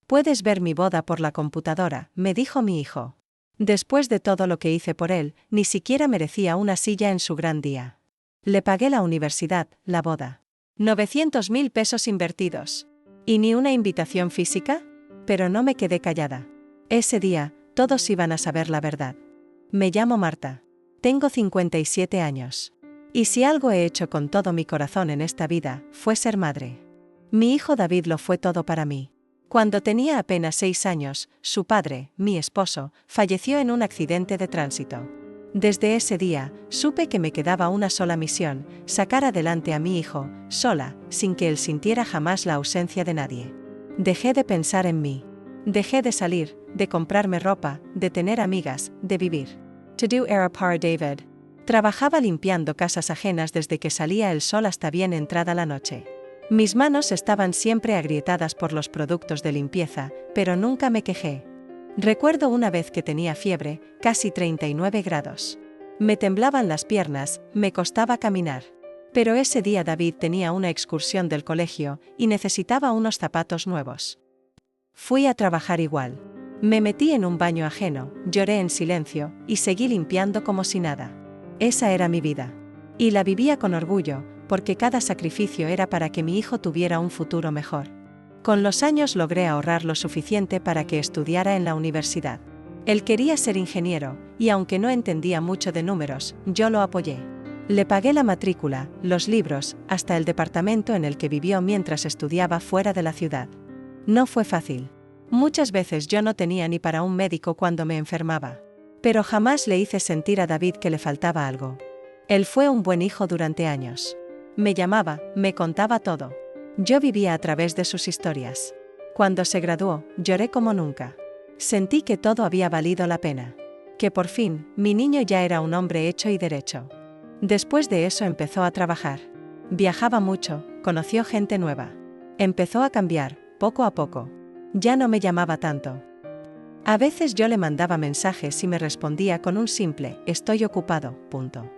Puedes ver mi boda por la computadora, me dijo mi hijo. Después de todo lo que hice por él, ni siquiera merecía una silla en su gran día. Le pagué la universidad, la boda. 900.000 pesos invertidos. ¿Y ni una invitación física? Pero no me quedé callada. Ese día, todos iban a saber la verdad. Me llamo Marta. Tengo 57 años. Y si algo he hecho con todo mi corazón en esta vida, fue ser madre. Mi hijo David lo fue todo para mí. Cuando tenía apenas 6 años, su padre, mi esposo, falleció en un accidente de tránsito. Desde ese día, supe que me quedaba una sola misión, sacar adelante a mi hijo, sola, sin que él sintiera jamás la ausencia de nadie. Dejé de pensar en mí. Dejé de salir, de comprarme ropa, de tener amigas, de vivir. To do era para David. Trabajaba limpiando casas ajenas desde que salía el sol hasta bien entrada la noche. Mis manos estaban siempre agrietadas por los productos de limpieza, pero nunca me quejé. Recuerdo una vez que tenía fiebre, casi 39 grados. Me temblaban las piernas, me costaba caminar. Pero ese día David tenía una excursión del colegio y necesitaba unos zapatos nuevos. Fui a trabajar igual. Me metí en un baño ajeno, lloré en silencio y seguí limpiando como si nada. Esa era mi vida. Y la vivía con orgullo, porque cada sacrificio era para que mi hijo tuviera un futuro mejor. Con los años logré ahorrar lo suficiente para que estudiara en la universidad. Él quería ser ingeniero, y aunque no entendía mucho de números, yo lo apoyé. Le pagué la matrícula, los libros, hasta el departamento en el que vivió mientras estudiaba fuera de la ciudad. No fue fácil. Muchas veces yo no tenía ni para un médico cuando me enfermaba. Pero jamás le hice sentir a David que le faltaba algo. Él fue un buen hijo durante años. Me llamaba, me contaba todo. Yo vivía a través de sus historias. Cuando se graduó, lloré como nunca. Sentí que todo había valido la pena. Que por fin, mi niño ya era un hombre hecho y derecho. Después de eso empezó a trabajar. Viajaba mucho, conoció gente nueva. Empezó a cambiar, poco a poco. Ya no me llamaba tanto. A veces yo le mandaba mensajes y me respondía con un simple, estoy ocupado, punto.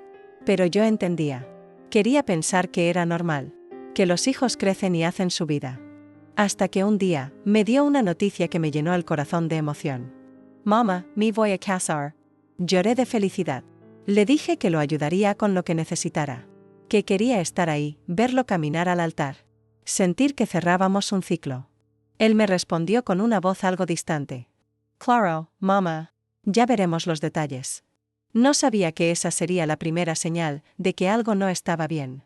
Pero yo entendía. Quería pensar que era normal, que los hijos crecen y hacen su vida. Hasta que un día, me dio una noticia que me llenó el corazón de emoción. Mamá, me voy a casar. Lloré de felicidad. Le dije que lo ayudaría con lo que necesitara. Que quería estar ahí, verlo caminar al altar. Sentir que cerrábamos un ciclo. Él me respondió con una voz algo distante. Claro, mamá. Ya veremos los detalles. No sabía que esa sería la primera señal de que algo no estaba bien.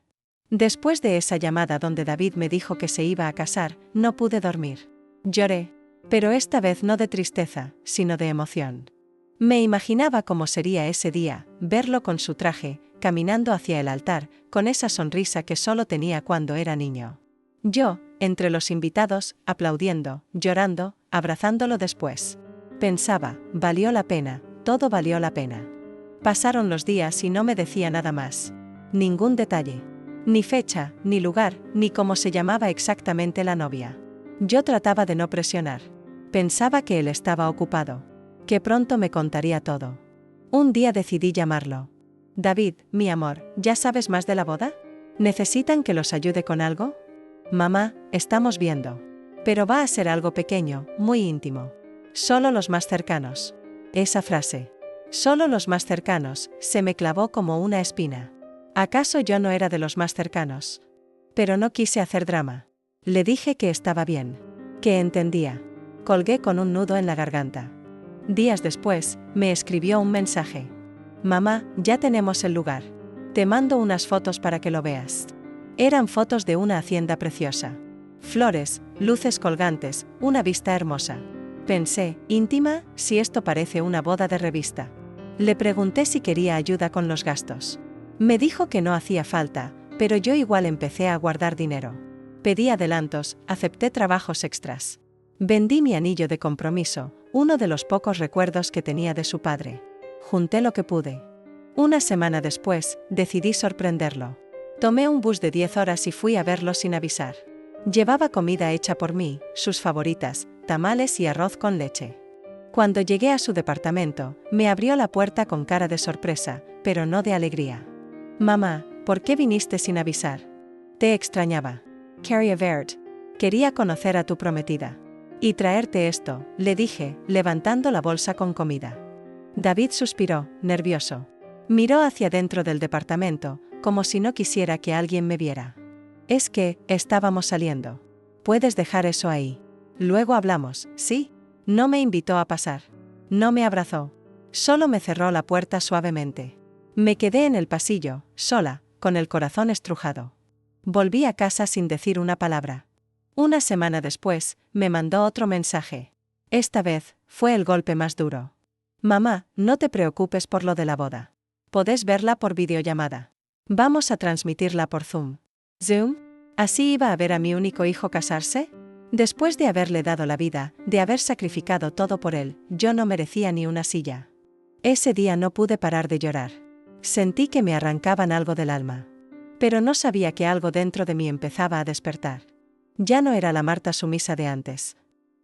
Después de esa llamada donde David me dijo que se iba a casar, no pude dormir. Lloré, pero esta vez no de tristeza, sino de emoción. Me imaginaba cómo sería ese día, verlo con su traje, caminando hacia el altar, con esa sonrisa que solo tenía cuando era niño. Yo, entre los invitados, aplaudiendo, llorando, abrazándolo después. Pensaba, valió la pena, todo valió la pena. Pasaron los días y no me decía nada más. Ningún detalle. Ni fecha, ni lugar, ni cómo se llamaba exactamente la novia. Yo trataba de no presionar. Pensaba que él estaba ocupado. Que pronto me contaría todo. Un día decidí llamarlo. David, mi amor, ¿ya sabes más de la boda? ¿Necesitan que los ayude con algo? Mamá, estamos viendo. Pero va a ser algo pequeño, muy íntimo. Solo los más cercanos. Esa frase. Solo los más cercanos, se me clavó como una espina. ¿Acaso yo no era de los más cercanos? Pero no quise hacer drama. Le dije que estaba bien. Que entendía. Colgué con un nudo en la garganta. Días después, me escribió un mensaje. Mamá, ya tenemos el lugar. Te mando unas fotos para que lo veas. Eran fotos de una hacienda preciosa. Flores, luces colgantes, una vista hermosa. Pensé, íntima, si esto parece una boda de revista. Le pregunté si quería ayuda con los gastos. Me dijo que no hacía falta, pero yo igual empecé a guardar dinero. Pedí adelantos, acepté trabajos extras. Vendí mi anillo de compromiso, uno de los pocos recuerdos que tenía de su padre. Junté lo que pude. Una semana después, decidí sorprenderlo. Tomé un bus de 10 horas y fui a verlo sin avisar. Llevaba comida hecha por mí, sus favoritas, tamales y arroz con leche. Cuando llegué a su departamento, me abrió la puerta con cara de sorpresa, pero no de alegría. Mamá, ¿por qué viniste sin avisar? Te extrañaba. Carrie Vert. Quería conocer a tu prometida. Y traerte esto, le dije, levantando la bolsa con comida. David suspiró, nervioso. Miró hacia dentro del departamento, como si no quisiera que alguien me viera. Es que, estábamos saliendo. Puedes dejar eso ahí. Luego hablamos, ¿sí? No me invitó a pasar. No me abrazó. Solo me cerró la puerta suavemente. Me quedé en el pasillo, sola, con el corazón estrujado. Volví a casa sin decir una palabra. Una semana después, me mandó otro mensaje. Esta vez, fue el golpe más duro. Mamá, no te preocupes por lo de la boda. Podés verla por videollamada. Vamos a transmitirla por Zoom. ¿Zoom? ¿Así iba a ver a mi único hijo casarse? Después de haberle dado la vida, de haber sacrificado todo por él, yo no merecía ni una silla. Ese día no pude parar de llorar. Sentí que me arrancaban algo del alma. Pero no sabía que algo dentro de mí empezaba a despertar. Ya no era la Marta sumisa de antes.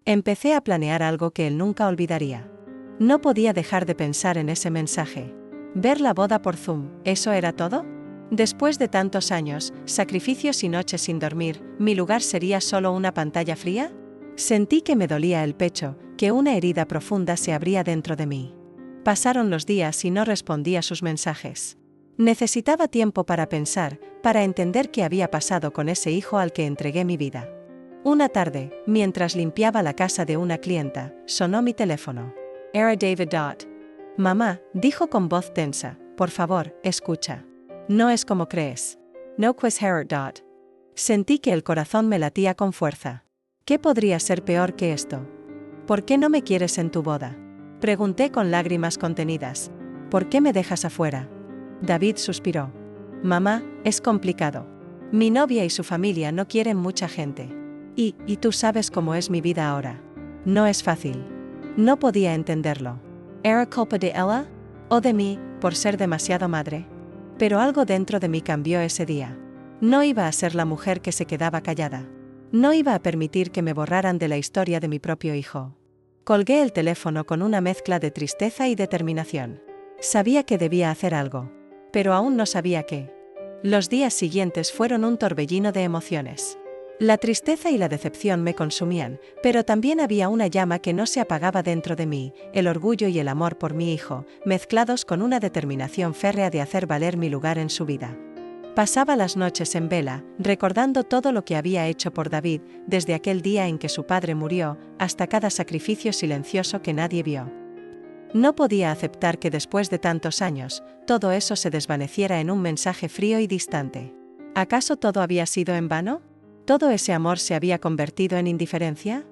Empecé a planear algo que él nunca olvidaría. No podía dejar de pensar en ese mensaje. Ver la boda por Zoom, ¿eso era todo? Después de tantos años, sacrificios y noches sin dormir, ¿mi lugar sería solo una pantalla fría? Sentí que me dolía el pecho, que una herida profunda se abría dentro de mí. Pasaron los días y no respondí a sus mensajes. Necesitaba tiempo para pensar, para entender qué había pasado con ese hijo al que entregué mi vida. Una tarde, mientras limpiaba la casa de una clienta, sonó mi teléfono. Era David Dodd. Mamá, dijo con voz tensa, por favor, escucha. No es como crees. No es Harry Dodd. Sentí que el corazón me latía con fuerza. ¿Qué podría ser peor que esto? ¿Por qué no me quieres en tu boda? Pregunté con lágrimas contenidas. ¿Por qué me dejas afuera? David suspiró. Mamá, es complicado. Mi novia y su familia no quieren mucha gente. Y tú sabes cómo es mi vida ahora. No es fácil. No podía entenderlo. ¿Era culpa de ella? ¿O de mí, por ser demasiado madre? Pero algo dentro de mí cambió ese día. No iba a ser la mujer que se quedaba callada. No iba a permitir que me borraran de la historia de mi propio hijo. Colgué el teléfono con una mezcla de tristeza y determinación. Sabía que debía hacer algo. Pero aún no sabía qué. Los días siguientes fueron un torbellino de emociones. La tristeza y la decepción me consumían, pero también había una llama que no se apagaba dentro de mí, el orgullo y el amor por mi hijo, mezclados con una determinación férrea de hacer valer mi lugar en su vida. Pasaba las noches en vela, recordando todo lo que había hecho por David, desde aquel día en que su padre murió, hasta cada sacrificio silencioso que nadie vio. No podía aceptar que después de tantos años, todo eso se desvaneciera en un mensaje frío y distante. ¿Acaso todo había sido en vano? ¿Todo ese amor se había convertido en indiferencia?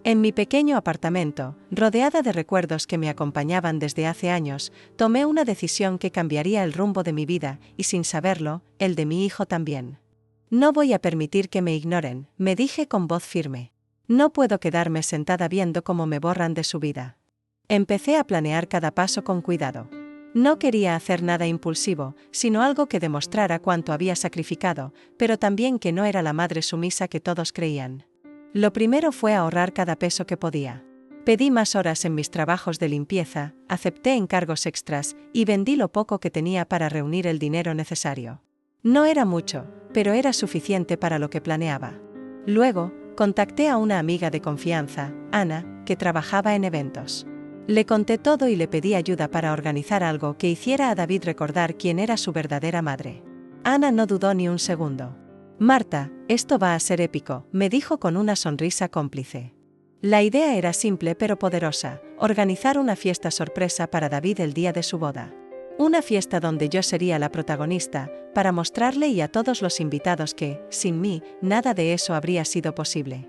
En mi pequeño apartamento, rodeada de recuerdos que me acompañaban desde hace años, tomé una decisión que cambiaría el rumbo de mi vida, y sin saberlo, el de mi hijo también. No voy a permitir que me ignoren, me dije con voz firme. No puedo quedarme sentada viendo cómo me borran de su vida. Empecé a planear cada paso con cuidado. No quería hacer nada impulsivo, sino algo que demostrara cuánto había sacrificado, pero también que no era la madre sumisa que todos creían. Lo primero fue ahorrar cada peso que podía. Pedí más horas en mis trabajos de limpieza, acepté encargos extras y vendí lo poco que tenía para reunir el dinero necesario. No era mucho, pero era suficiente para lo que planeaba. Luego, contacté a una amiga de confianza, Ana, que trabajaba en eventos. Le conté todo y le pedí ayuda para organizar algo que hiciera a David recordar quién era su verdadera madre. Ana no dudó ni un segundo. Marta, esto va a ser épico, me dijo con una sonrisa cómplice. La idea era simple pero poderosa, organizar una fiesta sorpresa para David el día de su boda. Una fiesta donde yo sería la protagonista, para mostrarle y a todos los invitados que, sin mí, nada de eso habría sido posible.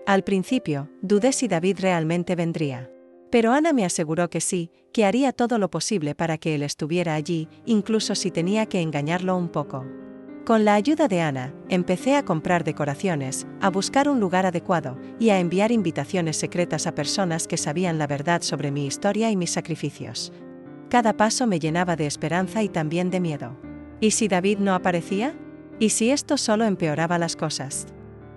Al principio, dudé si David realmente vendría. Pero Ana me aseguró que sí, que haría todo lo posible para que él estuviera allí, incluso si tenía que engañarlo un poco. Con la ayuda de Ana, empecé a comprar decoraciones, a buscar un lugar adecuado, y a enviar invitaciones secretas a personas que sabían la verdad sobre mi historia y mis sacrificios. Cada paso me llenaba de esperanza y también de miedo. ¿Y si David no aparecía? ¿Y si esto solo empeoraba las cosas?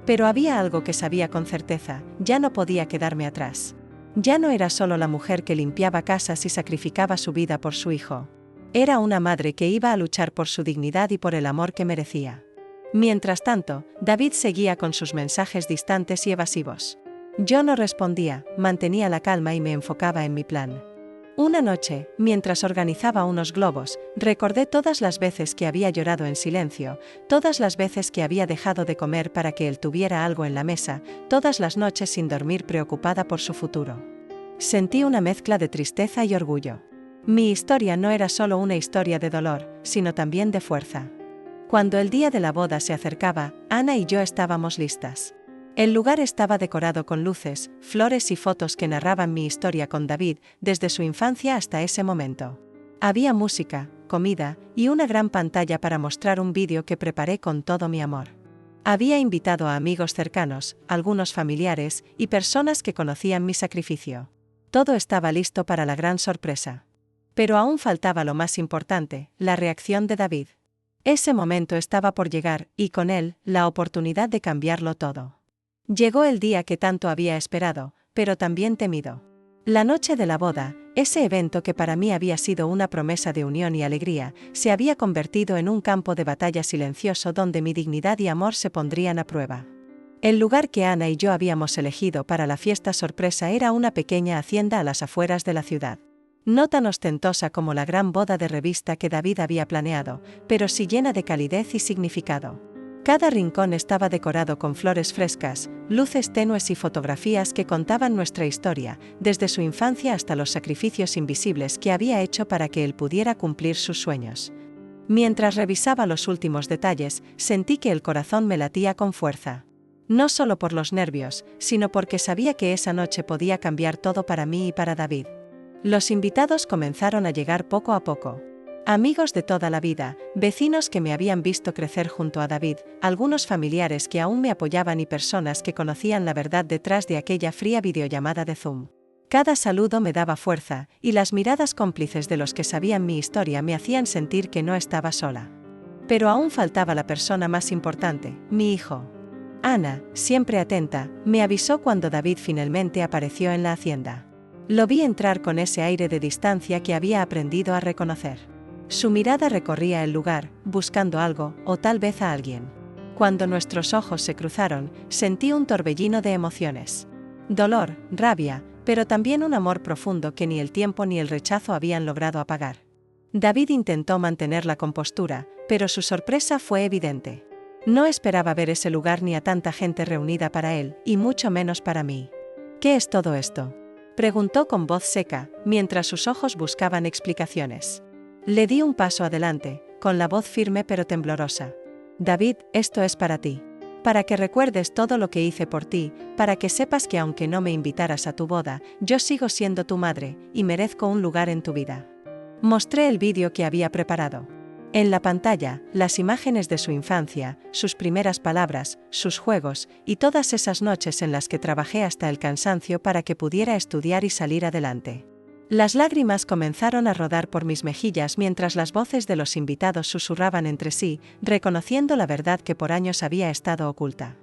Pero había algo que sabía con certeza, ya no podía quedarme atrás. Ya no era solo la mujer que limpiaba casas y sacrificaba su vida por su hijo. Era una madre que iba a luchar por su dignidad y por el amor que merecía. Mientras tanto, David seguía con sus mensajes distantes y evasivos. Yo no respondía, mantenía la calma y me enfocaba en mi plan. Una noche, mientras organizaba unos globos, recordé todas las veces que había llorado en silencio, todas las veces que había dejado de comer para que él tuviera algo en la mesa, todas las noches sin dormir preocupada por su futuro. Sentí una mezcla de tristeza y orgullo. Mi historia no era solo una historia de dolor, sino también de fuerza. Cuando el día de la boda se acercaba, Ana y yo estábamos listas. El lugar estaba decorado con luces, flores y fotos que narraban mi historia con David, desde su infancia hasta ese momento. Había música, comida, y una gran pantalla para mostrar un vídeo que preparé con todo mi amor. Había invitado a amigos cercanos, algunos familiares, y personas que conocían mi sacrificio. Todo estaba listo para la gran sorpresa. Pero aún faltaba lo más importante, la reacción de David. Ese momento estaba por llegar, y con él, la oportunidad de cambiarlo todo. Llegó el día que tanto había esperado, pero también temido. La noche de la boda, ese evento que para mí había sido una promesa de unión y alegría, se había convertido en un campo de batalla silencioso donde mi dignidad y amor se pondrían a prueba. El lugar que Ana y yo habíamos elegido para la fiesta sorpresa era una pequeña hacienda a las afueras de la ciudad. No tan ostentosa como la gran boda de revista que David había planeado, pero sí llena de calidez y significado. Cada rincón estaba decorado con flores frescas, luces tenues y fotografías que contaban nuestra historia, desde su infancia hasta los sacrificios invisibles que había hecho para que él pudiera cumplir sus sueños. Mientras revisaba los últimos detalles, sentí que el corazón me latía con fuerza. No solo por los nervios, sino porque sabía que esa noche podía cambiar todo para mí y para David. Los invitados comenzaron a llegar poco a poco. Amigos de toda la vida, vecinos que me habían visto crecer junto a David, algunos familiares que aún me apoyaban y personas que conocían la verdad detrás de aquella fría videollamada de Zoom. Cada saludo me daba fuerza, y las miradas cómplices de los que sabían mi historia me hacían sentir que no estaba sola. Pero aún faltaba la persona más importante, mi hijo. Ana, siempre atenta, me avisó cuando David finalmente apareció en la hacienda. Lo vi entrar con ese aire de distancia que había aprendido a reconocer. Su mirada recorría el lugar, buscando algo, o tal vez a alguien. Cuando nuestros ojos se cruzaron, sentí un torbellino de emociones. Dolor, rabia, pero también un amor profundo que ni el tiempo ni el rechazo habían logrado apagar. David intentó mantener la compostura, pero su sorpresa fue evidente. No esperaba ver ese lugar ni a tanta gente reunida para él, y mucho menos para mí. ¿Qué es todo esto?, preguntó con voz seca, mientras sus ojos buscaban explicaciones. Le di un paso adelante, con la voz firme pero temblorosa. David, esto es para ti. Para que recuerdes todo lo que hice por ti, para que sepas que aunque no me invitaras a tu boda, yo sigo siendo tu madre, y merezco un lugar en tu vida. Mostré el vídeo que había preparado. En la pantalla, las imágenes de su infancia, sus primeras palabras, sus juegos, y todas esas noches en las que trabajé hasta el cansancio para que pudiera estudiar y salir adelante. Las lágrimas comenzaron a rodar por mis mejillas mientras las voces de los invitados susurraban entre sí, reconociendo la verdad que por años había estado oculta.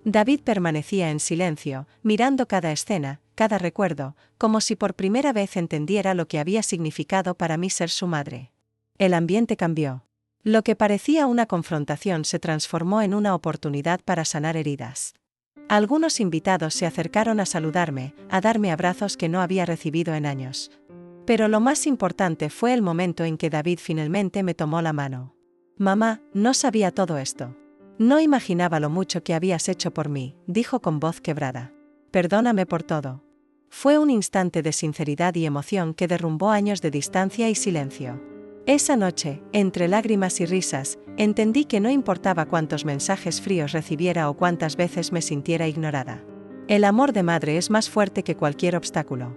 David permanecía en silencio, mirando cada escena, cada recuerdo, como si por primera vez entendiera lo que había significado para mí ser su madre. El ambiente cambió. Lo que parecía una confrontación se transformó en una oportunidad para sanar heridas. Algunos invitados se acercaron a saludarme, a darme abrazos que no había recibido en años. Pero lo más importante fue el momento en que David finalmente me tomó la mano. Mamá, no sabía todo esto. No imaginaba lo mucho que habías hecho por mí, dijo con voz quebrada. Perdóname por todo. Fue un instante de sinceridad y emoción que derrumbó años de distancia y silencio. Esa noche, entre lágrimas y risas, entendí que no importaba cuántos mensajes fríos recibiera o cuántas veces me sintiera ignorada. El amor de madre es más fuerte que cualquier obstáculo.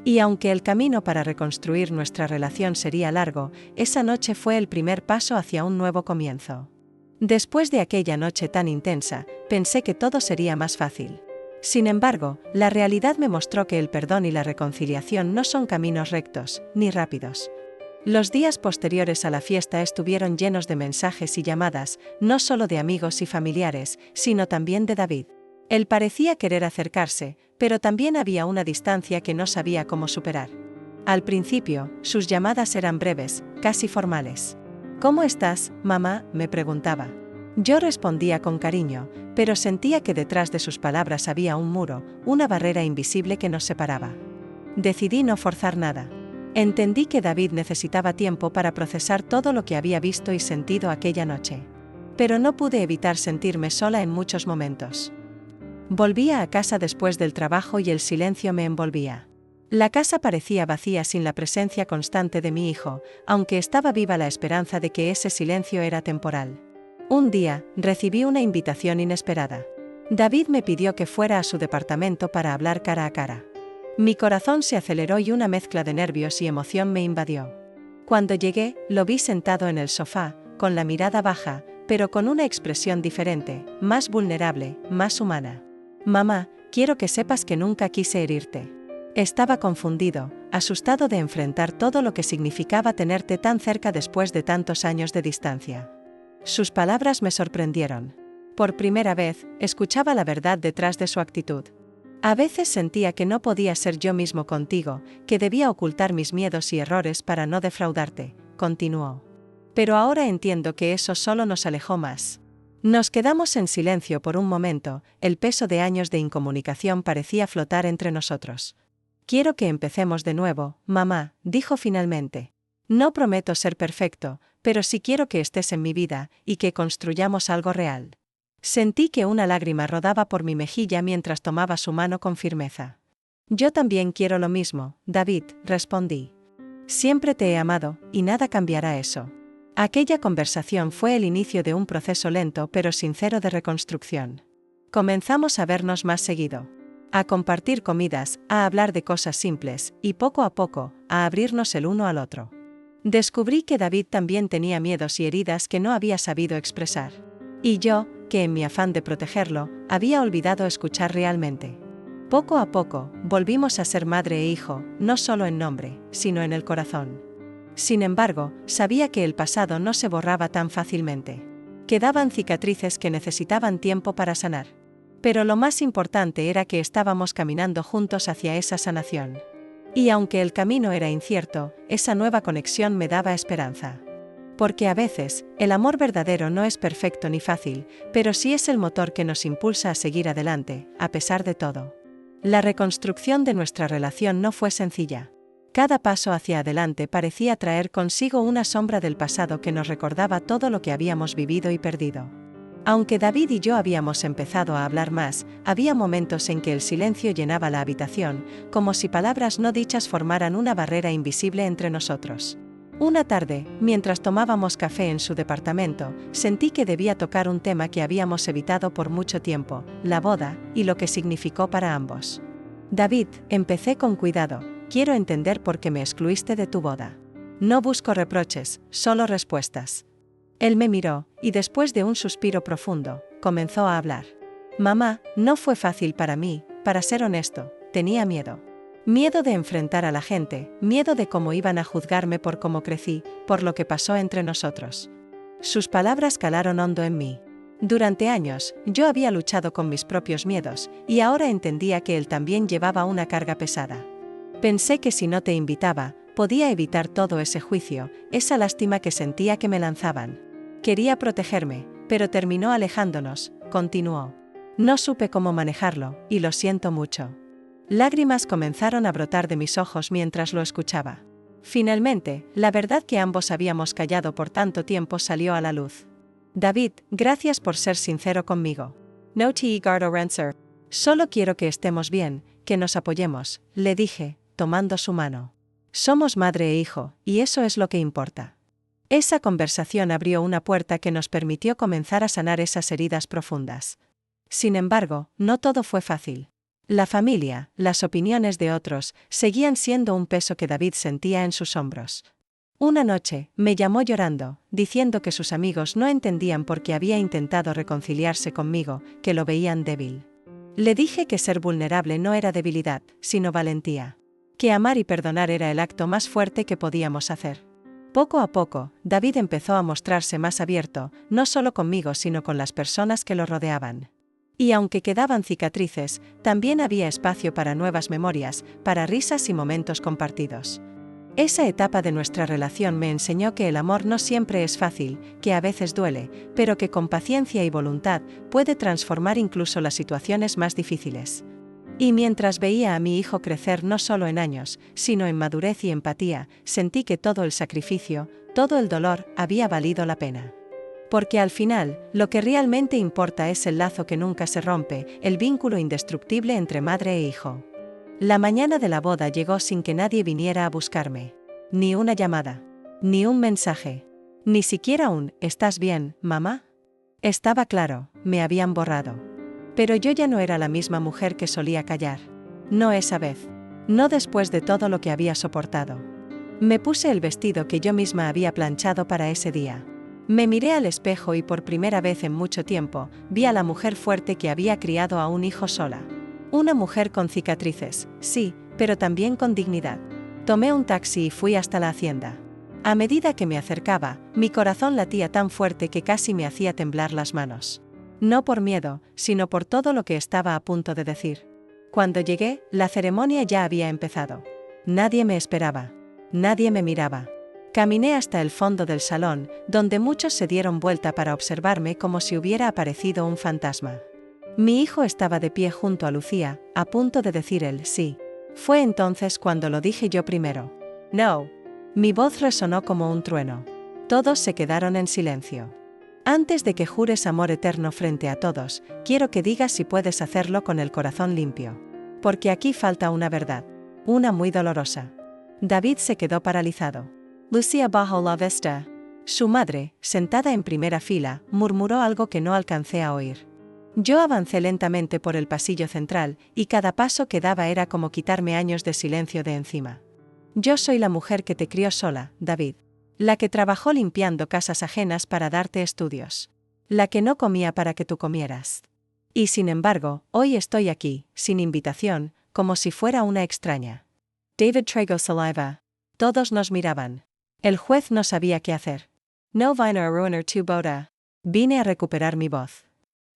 Y aunque el camino para reconstruir nuestra relación sería largo, esa noche fue el primer paso hacia un nuevo comienzo. Después de aquella noche tan intensa, pensé que todo sería más fácil. Sin embargo, la realidad me mostró que el perdón y la reconciliación no son caminos rectos, ni rápidos. Los días posteriores a la fiesta estuvieron llenos de mensajes y llamadas, no solo de amigos y familiares, sino también de David. Él parecía querer acercarse, pero también había una distancia que no sabía cómo superar. Al principio, sus llamadas eran breves, casi formales. ¿Cómo estás, mamá?, me preguntaba. Yo respondía con cariño, pero sentía que detrás de sus palabras había un muro, una barrera invisible que nos separaba. Decidí no forzar nada. Entendí que David necesitaba tiempo para procesar todo lo que había visto y sentido aquella noche. Pero no pude evitar sentirme sola en muchos momentos. Volvía a casa después del trabajo y el silencio me envolvía. La casa parecía vacía sin la presencia constante de mi hijo, aunque estaba viva la esperanza de que ese silencio era temporal. Un día, recibí una invitación inesperada. David me pidió que fuera a su departamento para hablar cara a cara. Mi corazón se aceleró y una mezcla de nervios y emoción me invadió. Cuando llegué, lo vi sentado en el sofá, con la mirada baja, pero con una expresión diferente, más vulnerable, más humana. «Mamá, quiero que sepas que nunca quise herirte». Estaba confundido, asustado de enfrentar todo lo que significaba tenerte tan cerca después de tantos años de distancia. Sus palabras me sorprendieron. Por primera vez, escuchaba la verdad detrás de su actitud. A veces sentía que no podía ser yo mismo contigo, que debía ocultar mis miedos y errores para no defraudarte, continuó. Pero ahora entiendo que eso solo nos alejó más. Nos quedamos en silencio por un momento, el peso de años de incomunicación parecía flotar entre nosotros. Quiero que empecemos de nuevo, mamá, dijo finalmente. No prometo ser perfecto, pero sí quiero que estés en mi vida, y que construyamos algo real. Sentí que una lágrima rodaba por mi mejilla mientras tomaba su mano con firmeza. Yo también quiero lo mismo, David, respondí. Siempre te he amado, y nada cambiará eso. Aquella conversación fue el inicio de un proceso lento pero sincero de reconstrucción. Comenzamos a vernos más seguido. A compartir comidas, a hablar de cosas simples, y poco a poco, a abrirnos el uno al otro. Descubrí que David también tenía miedos y heridas que no había sabido expresar. Y yo, que en mi afán de protegerlo, había olvidado escuchar realmente. Poco a poco, volvimos a ser madre e hijo, no solo en nombre, sino en el corazón. Sin embargo, sabía que el pasado no se borraba tan fácilmente. Quedaban cicatrices que necesitaban tiempo para sanar. Pero lo más importante era que estábamos caminando juntos hacia esa sanación. Y aunque el camino era incierto, esa nueva conexión me daba esperanza. Porque a veces, el amor verdadero no es perfecto ni fácil, pero sí es el motor que nos impulsa a seguir adelante, a pesar de todo. La reconstrucción de nuestra relación no fue sencilla. Cada paso hacia adelante parecía traer consigo una sombra del pasado que nos recordaba todo lo que habíamos vivido y perdido. Aunque David y yo habíamos empezado a hablar más, había momentos en que el silencio llenaba la habitación, como si palabras no dichas formaran una barrera invisible entre nosotros. Una tarde, mientras tomábamos café en su departamento, sentí que debía tocar un tema que habíamos evitado por mucho tiempo, la boda, y lo que significó para ambos. David, empecé con cuidado, quiero entender por qué me excluiste de tu boda. No busco reproches, solo respuestas. Él me miró, y después de un suspiro profundo, comenzó a hablar. Mamá, no fue fácil para mí, para ser honesto, tenía miedo. Miedo de enfrentar a la gente, miedo de cómo iban a juzgarme por cómo crecí, por lo que pasó entre nosotros. Sus palabras calaron hondo en mí. Durante años, yo había luchado con mis propios miedos, y ahora entendía que él también llevaba una carga pesada. Pensé que si no te invitaba, podía evitar todo ese juicio, esa lástima que sentía que me lanzaban. Quería protegerme, pero terminó alejándonos, continuó. No supe cómo manejarlo, y lo siento mucho. Lágrimas comenzaron a brotar de mis ojos mientras lo escuchaba. Finalmente, la verdad que ambos habíamos callado por tanto tiempo salió a la luz. David, gracias por ser sincero conmigo. No te guardo rencor. Solo quiero que estemos bien, que nos apoyemos, le dije, tomando su mano. Somos madre e hijo, y eso es lo que importa. Esa conversación abrió una puerta que nos permitió comenzar a sanar esas heridas profundas. Sin embargo, no todo fue fácil. La familia, las opiniones de otros, seguían siendo un peso que David sentía en sus hombros. Una noche, me llamó llorando, diciendo que sus amigos no entendían por qué había intentado reconciliarse conmigo, que lo veían débil. Le dije que ser vulnerable no era debilidad, sino valentía. Que amar y perdonar era el acto más fuerte que podíamos hacer. Poco a poco, David empezó a mostrarse más abierto, no solo conmigo sino con las personas que lo rodeaban. Y aunque quedaban cicatrices, también había espacio para nuevas memorias, para risas y momentos compartidos. Esa etapa de nuestra relación me enseñó que el amor no siempre es fácil, que a veces duele, pero que con paciencia y voluntad puede transformar incluso las situaciones más difíciles. Y mientras veía a mi hijo crecer no solo en años, sino en madurez y empatía, sentí que todo el sacrificio, todo el dolor, había valido la pena. Porque al final, lo que realmente importa es el lazo que nunca se rompe, el vínculo indestructible entre madre e hijo. La mañana de la boda llegó sin que nadie viniera a buscarme. Ni una llamada. Ni un mensaje. Ni siquiera un «¿Estás bien, mamá?». Estaba claro, me habían borrado. Pero yo ya no era la misma mujer que solía callar. No esa vez. No después de todo lo que había soportado. Me puse el vestido que yo misma había planchado para ese día. Me miré al espejo y por primera vez en mucho tiempo, vi a la mujer fuerte que había criado a un hijo sola. Una mujer con cicatrices, sí, pero también con dignidad. Tomé un taxi y fui hasta la hacienda. A medida que me acercaba, mi corazón latía tan fuerte que casi me hacía temblar las manos. No por miedo, sino por todo lo que estaba a punto de decir. Cuando llegué, la ceremonia ya había empezado. Nadie me esperaba. Nadie me miraba. Caminé hasta el fondo del salón, donde muchos se dieron vuelta para observarme como si hubiera aparecido un fantasma. Mi hijo estaba de pie junto a Lucía, a punto de decir el sí. Fue entonces cuando lo dije yo primero. No. Mi voz resonó como un trueno. Todos se quedaron en silencio. Antes de que jures amor eterno frente a todos, quiero que digas si puedes hacerlo con el corazón limpio. Porque aquí falta una verdad. Una muy dolorosa. David se quedó paralizado. Lucía bajó la vista. Su madre, sentada en primera fila, murmuró algo que no alcancé a oír. Yo avancé lentamente por el pasillo central, y cada paso que daba era como quitarme años de silencio de encima. Yo soy la mujer que te crió sola, David. La que trabajó limpiando casas ajenas para darte estudios. La que no comía para que tú comieras. Y sin embargo, hoy estoy aquí, sin invitación, como si fuera una extraña. David tragó saliva. Todos nos miraban. El juez no sabía qué hacer. No vine a arruinar tu boda. Vine a recuperar mi voz.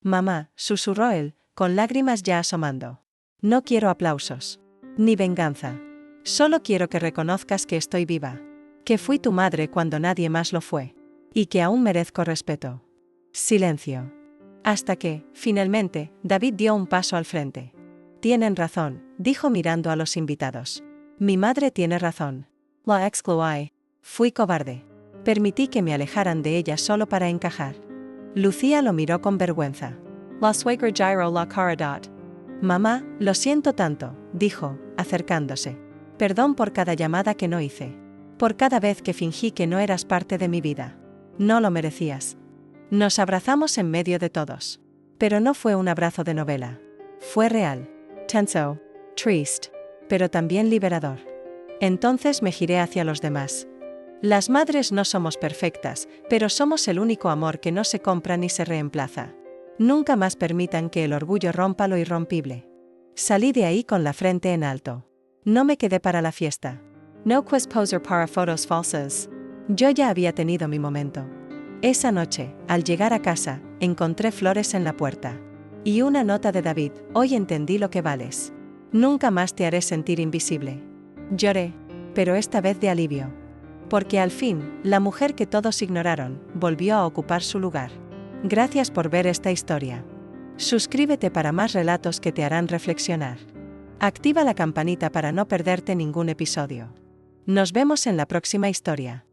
Mamá, susurró él, con lágrimas ya asomando. No quiero aplausos. Ni venganza. Solo quiero que reconozcas que estoy viva. Que fui tu madre cuando nadie más lo fue. Y que aún merezco respeto. Silencio. Hasta que, finalmente, David dio un paso al frente. Tienen razón, dijo mirando a los invitados. Mi madre tiene razón. La excluí. Fui cobarde. Permití que me alejaran de ella solo para encajar. Lucía lo miró con vergüenza. La suegra giró la cara. Mamá, lo siento tanto, dijo, acercándose. Perdón por cada llamada que no hice. Por cada vez que fingí que no eras parte de mi vida. No lo merecías. Nos abrazamos en medio de todos. Pero no fue un abrazo de novela. Fue real. Tenso. Triste. Pero también liberador. Entonces me giré hacia los demás. Las madres no somos perfectas, pero somos el único amor que no se compra ni se reemplaza. Nunca más permitan que el orgullo rompa lo irrompible. Salí de ahí con la frente en alto. No me quedé para la fiesta. No quis poser para fotos falsas. Yo ya había tenido mi momento. Esa noche, al llegar a casa, encontré flores en la puerta. Y una nota de David: hoy entendí lo que vales. Nunca más te haré sentir invisible. Lloré, pero esta vez de alivio. Porque al fin, la mujer que todos ignoraron, volvió a ocupar su lugar. Gracias por ver esta historia. Suscríbete para más relatos que te harán reflexionar. Activa la campanita para no perderte ningún episodio. Nos vemos en la próxima historia.